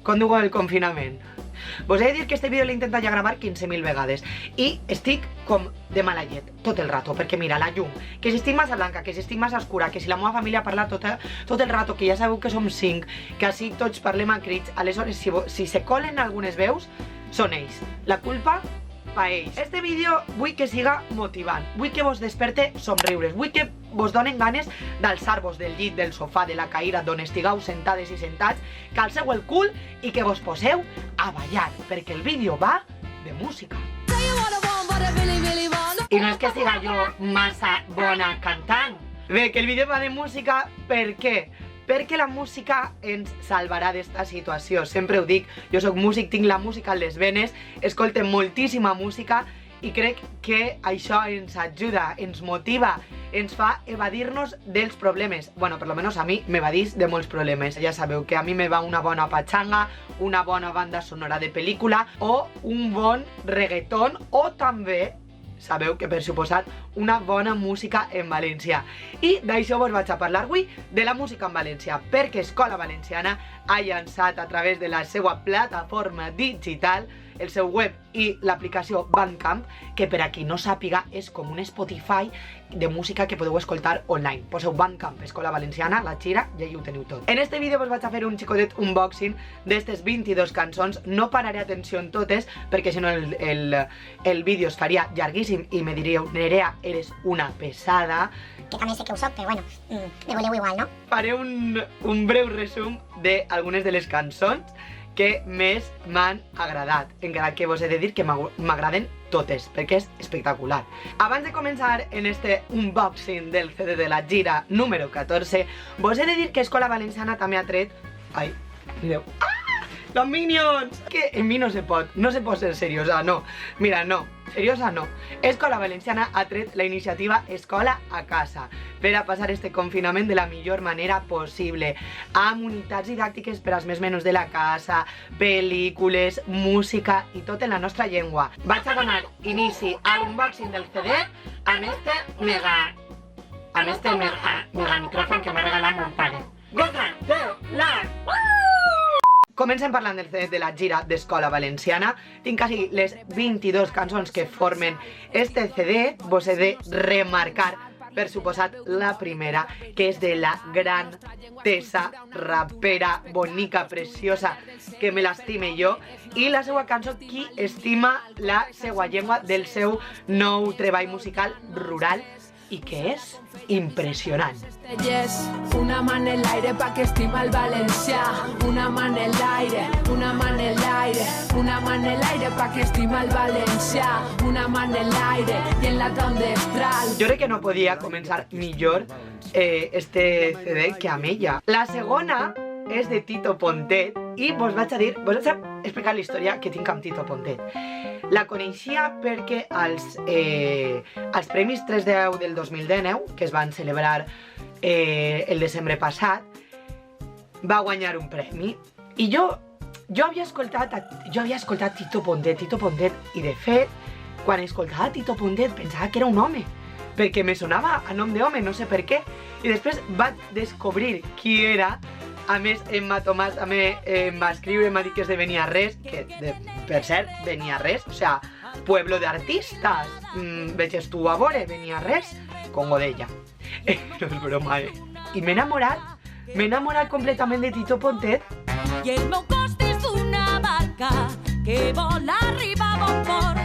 com diu el confinament. Vos he de dir que este vídeo l'he intentat ja gravar 15.000 vegades i estic com de mala llet tot el rato, perquè mira, la llum, que si estic massa blanca, que si estic massa oscura, que si la meva família parla tot el rato, que ja sabeu que som 5, que així tots parlem a crits, aleshores si se colen algunes veus, són ells. La culpa pa ells. Este vídeo vull que siga motivant, vull que vos desperte somriures, vull que vos donen ganes d'alçar-vos del llit, del sofà, de la caïra, d'on estigueu sentades i sentats, que alceu el cul i que vos poseu a ballar, perquè el vídeo va de música. I no és que siga jo massa bona cantant. Bé, que el vídeo va de música, per què? Perquè la música ens salvarà d'esta situació. Sempre ho dic, jo soc músic, tinc la música a les venes, escolto moltíssima música i crec que això ens ajuda, ens motiva, ens fa evadir-nos dels problemes. Bueno, per lo menos a mi m'evadís de molts problemes. Ja sabeu que a mi me va una bona patxanga, una bona banda sonora de pel·lícula o un bon reggaeton o també, sabeu que per suposat, una bona música en valencià. I d'això vos vaig a parlar avui, de la música en valencià, perquè Escola Valenciana ha llançat a través de la seva plataforma digital el seu web i l'aplicació Bandcamp, que per a qui no sàpiga és com un Spotify de música que podeu escoltar online. Poseu Bandcamp, Escola Valenciana, la Xira, i allí ho teniu tot. En este vídeo vos vaig a fer un xicotet unboxing d'estes 22 cançons. No pararé atenció en totes, perquè si no el vídeo es faria llarguíssim i me diríeu, Nerea, eres una pesada. Que també sé que ho soc, però bueno, me voleu igual, no? Faré un breu resum d'algunes de les cançons que més m'han agradat, encara que vos he de dir que m'agraden totes, perquè és espectacular. Abans de començar en este unboxing del CD de la gira número 14, vos he de dir que Escola Valenciana també ha tret... Ai, mireu... ¡Los Minions! Que en mi no se pot ser seriosa, no. Mira, no, seriosa no. Escola Valenciana ha tret la iniciativa Escola a Casa per a passar este confinament de la millor manera possible, amb unitats didàctiques per als més menús de la casa, pel·lícules, música i tot en la nostra llengua. Vaig a donar inici a l'unboxing del CD amb este mega micròfon que m'ha regalat mon pare. Goza de la... Comencem parlant del CD de la gira d'Escola Valenciana. Tinc quasi les 22 cançons que formen este CD. Vos he de remarcar, per suposat, la primera, que és de la gran Tessa, rapera, bonica, preciosa, que me l'estime jo, i la seva cançó Qui estima la seva llengua, del seu nou treball musical Rural, i que és impressionant. Una mà en l'aire pa que estima el valencià, una mà en l'aire, una mà en l'aire, una mà en l'aire pa que estima el valencià, una mà en l'aire i en la tondestral. Jo crec que no podia començar millor este CD que amb ella. La segona és de Tito Pontet i vos vaig a explicar la història que tinc amb Tito Pontet. La coneixia perquè als Premis 310 del 2019, que es van celebrar el desembre passat, va guanyar un premi. I jo havia escoltat Tito Pontet, i de fet, quan escoltava Tito Pontet pensava que era un home, perquè me sonava a nom d'home, no sé per què. I després vaig descobrir qui era. A més, Emma Tomàs també em va escriure, m'ha dit que és de Beniarrés, que per cert, Beniarrés, o sea, pueblo de artistas. Veges tu a veure, Beniarrés, con Godella. No és broma, I m'he enamorat completament de Tito Pontet. I el meu cos és una barca que vola arriba a bon port.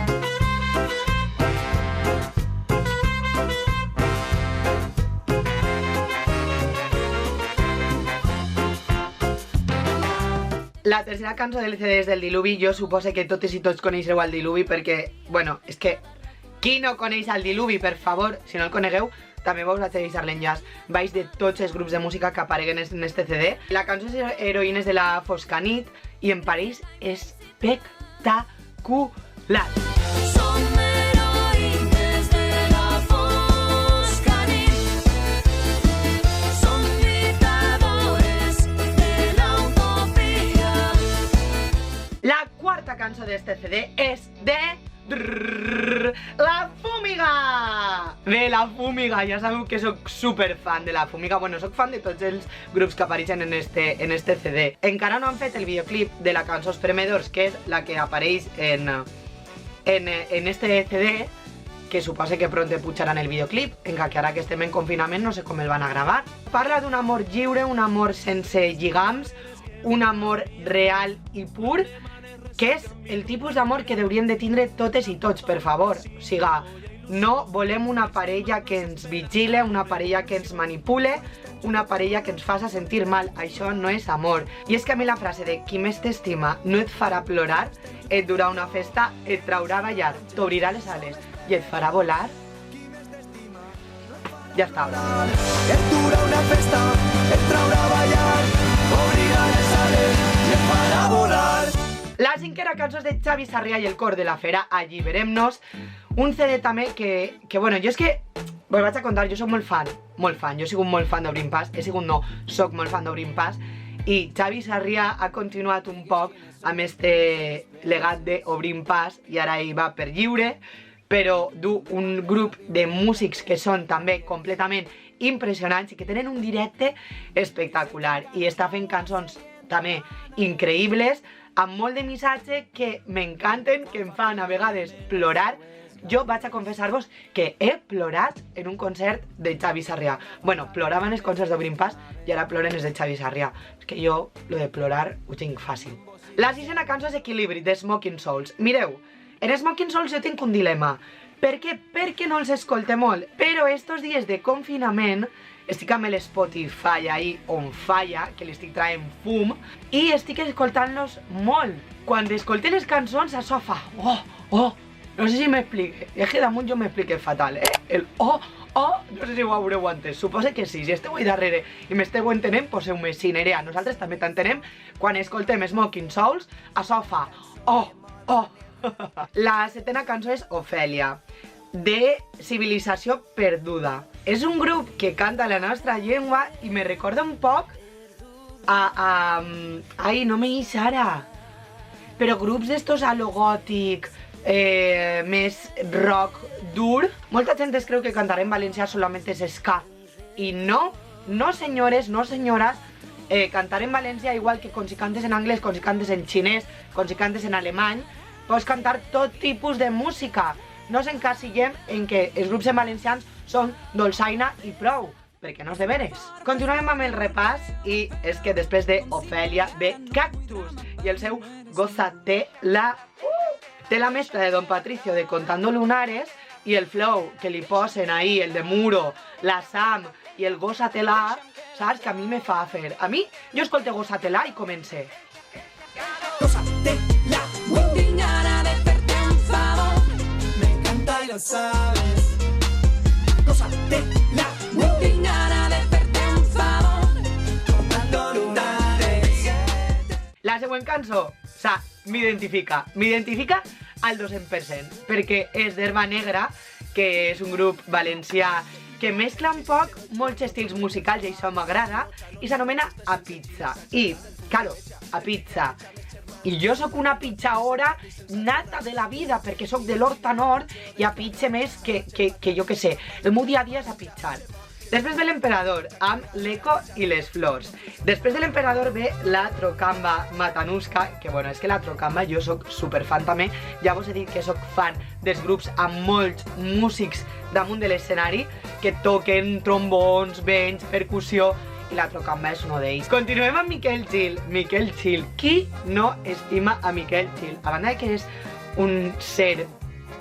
La tercera cançó del CD és del Diluvi. Jo supose que totes i tots coneixeu el Diluvi perquè, bueno, és que qui no coneix el Diluvi, per favor, si no el conegueu, també vos vaig a deixar l'enllaç baix de tots els grups de música que apareguen en este CD. La cançó és Heroïnes de la Fosca Nit i em pareix espectacular. La quarta cançó d'este CD és de... La Fúmiga! Bé, La Fúmiga, ja sabeu que sóc superfan de La Fúmiga. Bueno, sóc fan de tots els grups que apareixen en este CD. Encara no han fet el videoclip de la cançó Espremedors, que és la que apareix en este CD, que suposa que pronto pujaran el videoclip, encara que ara que estem en confinament no sé com el van a gravar. Parla d'un amor lliure, un amor sense lligams, un amor real i pur, que és el tipus d'amor que haurien de tindre totes i tots, per favor. O sigui, no volem una parella que ens vigile, una parella que ens manipule, una parella que ens faça sentir mal. Això no és amor. I és que a mi la frase de qui més t'estima no et farà plorar, et durà una festa, et traurà a ballar, t'obrirà les ales i et farà volar, ja està. Et durà una festa, et traurà a ballar, obrirà les ales i et farà volar. La cinquena cançó és de Xavi Sarrià i el cor de la fera, Alliberem-nos, un CD també que bueno, jo és que vos vaig a contar, jo soc molt fan, jo he sigut molt fan d'Obrim Pas, soc molt fan d'Obrim Pas, i Xavi Sarrià ha continuat un poc amb este legat d'Obrim Pas i ara ell va per lliure, però du un grup de músics que són també completament impressionants i que tenen un directe espectacular i està fent cançons també increïbles, amb molt de missatge que m'encanten, que em fan a vegades plorar. Jo vaig a confessar-vos que he plorat en un concert de Xavi Sarrià. Bueno, plorava en els concerts d'Obrim Pas i ara ploren els de Xavi Sarrià. És que jo, lo de plorar, ho tinc fàcil. La sisena cançó és Equilibri, de Smoking Souls. Mireu, en Smoking Souls jo tinc un dilema. Per què? Perquè no els escolte molt. Però estos dies de confinament estic amb l'Spotify ahí on falla, que l'estic traient fum, i estic escoltant-los molt. Quan escolte les cançons, això fa no sé si m'explique. És que damunt jo m'explique fatal, El no sé si ho haureu entès. Suposo que sí. Si esteu ahí darrere i m'esteu entenent, poseu-me sí, Nerea. Nosaltres també t'entenem. Quan escoltem Smoking Souls, això fa La setena cançó és Ofèlia, de Civilització Perduda. És un grup que canta la nostra llengua i me recorda un poc ai, no me guix ara. Però grups d'estos a lo gòtic, més rock dur. Molta gent es creu que cantar en valencià solament és ska. I no, senyores, no senyores, cantar en valencià igual que com si cantes en anglès, com si cantes en xinès, com si cantes en alemany, pots cantar tot tipus de música. No ens encasillem en que els grups en valencians són dolçaina i prou, perquè no és de veres. Continuem amb el repàs i és que després de Ofèlia ve Cactus i el seu Gózatela. Té la mescla de Don Patricio de Contando Lunares i el flow que li posen ahí, el de Muro, la Sam i el Gózatela, saps? Que a mi me fa fer. A mi, jo escolte Gózatela i comencé. Gózatela, Tinc ganas de hacerte un favor. me encanta y lo sabes. Gózatela, Tinc ganas de hacerte un favor. contando lunares. La següent cançó, m'identifica al 200%, perquè és d'Herba Negra, que és un grup valencià que mescla un poc molts estils musicals i això m'agrada, i s'anomena A Pizza. I, claro, A Pizza. I jo sóc una pitxaora nata de la vida, perquè sóc de l'Horta Nord i a pitxe més que jo que sé. El meu dia a dia és a pitxar. Després ve l'Emperador, amb l'Eco i les Flors. Després de l'Emperador ve la Trocamba Matanuska, que bueno, és que la Trocamba jo sóc superfan també. Ja vos he dit que sóc fan dels grups amb molts músics damunt de l'escenari que toquen trombons, benys, percussió, i la Trocamba és un d'ells. Continuem amb Miquel Gil. Miquel Gil. Qui no estima a Miquel Gil? A banda que és un ser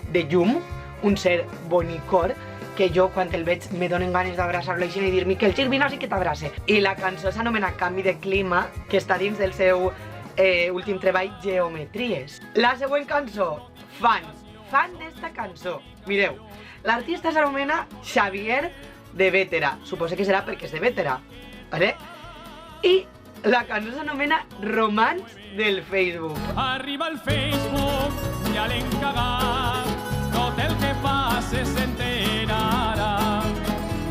de llum, un ser bonicor, que jo quan el veig me donen ganes d'abraçar-lo i dir Miquel Gil, vine així que t'abrace. I la cançó s'anomena Canvi de clima, que està dins del seu últim treball Geometries. La següent cançó, fan d'esta cançó. Mireu, l'artista s'anomena Xavier de Vétera. Suposo que serà perquè és de Vétera, ¿vale? I la cançó s'anomena Romans del Facebook. Arriba el Facebook, ja l'hem cagat, tot el que passa s'enterarà.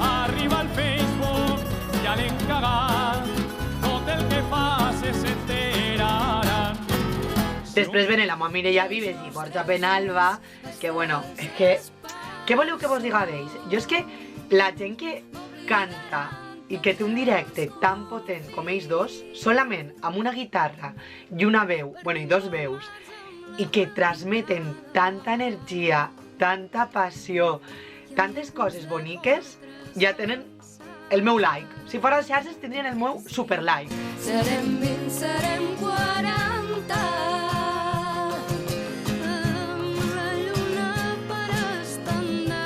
Arriba el Facebook, ja l'hem cagat, tot el que passa s'enterarà. Després venen la Mireia Vives i Borja Penalba, que bueno, és que Què voleu que vos diga d'ells? Jo és que la gent que canta i que té un directe tan potent com ells dos, solament amb una guitarra i una veu, bueno, i dos veus, i que transmeten tanta energia, tanta passió, tantes coses boniques, ja tenen el meu like. Si fora les xarxes tindrien el meu super like. Serem 20, serem 40, amb la lluna per estendard.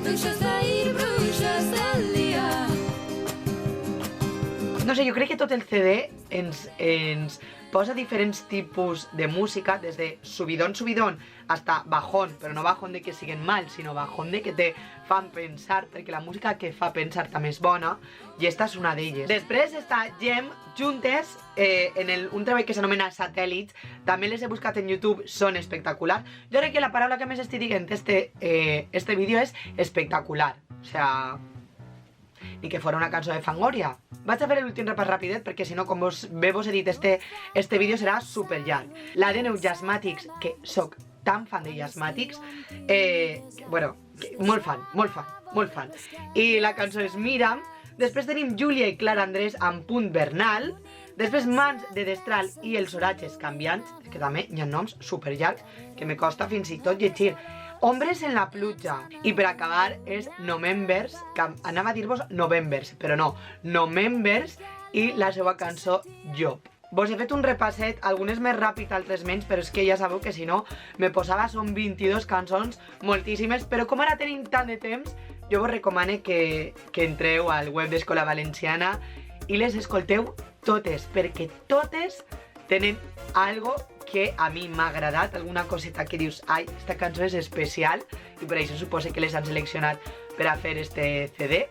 Bruixes d'ahir, bruixes del dia. No sé, jo crec que tot el CD ens posa diferents tipus de música, des de subidón hasta bajón, però no bajón de que siguen mal, sinó bajón de que te fan pensar, perquè la música que fa pensar també és bona, i esta és una d'elles. Després està Gem juntes en un treball que s'anomena Satèl·lits, també les he buscat en YouTube, són espectaculars. Jo crec que la paraula que més estic dient este vídeo és espectacular, o sea, ni que fora una cançó de Fangoria. Vaig a fer l'últim repàs rapidet perquè si no, com bé vos he dit, este vídeo serà super llarg. La de Jazzmatics, que soc tan fan de Jazzmatics, bueno, molt fan. I la cançó és Miram. Després tenim Júlia i Clara Andrés amb Punt Bernal. Després Mans de Destral i els oratges canviants, que també hi ha noms super llargs que me costa fins i tot llegir. Hombres en la pluja. I per acabar és Novembers, que anava a dir-vos Novembers, però no, Novembers, i la seva cançó Job. Vos he fet un repasset, algunes més ràpid, altres menys, però és que ja sabeu que si no me posava, són 22 cançons, moltíssimes, però com ara tenim tant de temps, jo vos recomano que entreu al web d'Escola Valenciana i les escolteu totes, perquè totes tenen algo que a mi m'ha agradat, alguna coseta que dius, ai, esta cançó és especial, i per això suposo que les han seleccionat per a fer este CD.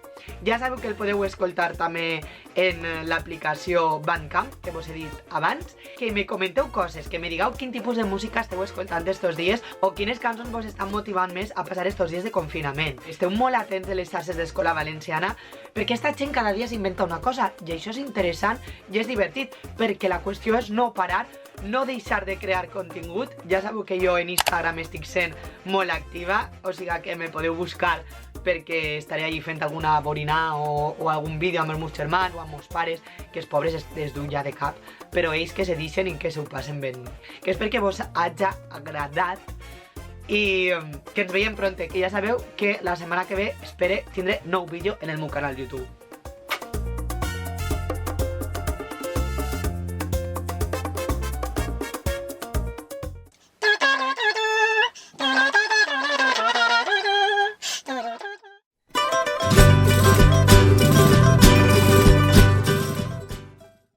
Ja sabeu que el podeu escoltar també en l'aplicació Bandcamp, que vos he dit abans. Que me comenteu coses, que me digueu quin tipus de música esteu escoltant estos dies o quines cançons vos estan motivant més a passar estos dies de confinament. Esteu molt atents de les xarxes d'Escola Valenciana perquè esta gent cada dia s'inventa una cosa i això és interessant i és divertit, perquè la qüestió és no parar, no deixar de crear contingut. Ja sabeu que jo en Instagram estic sent molt activa, o sigui que me podeu buscar perquè estaré allí fent alguna borina o algun vídeo amb els meus germans o amb els pares, que els pobres es duen ja de cap, però ells que se deixen i que s'ho passen ben. Que espero que vos hagi agradat i que ens veiem pronte, que ja sabeu que la setmana que ve espero tindre nou vídeo en el meu canal YouTube.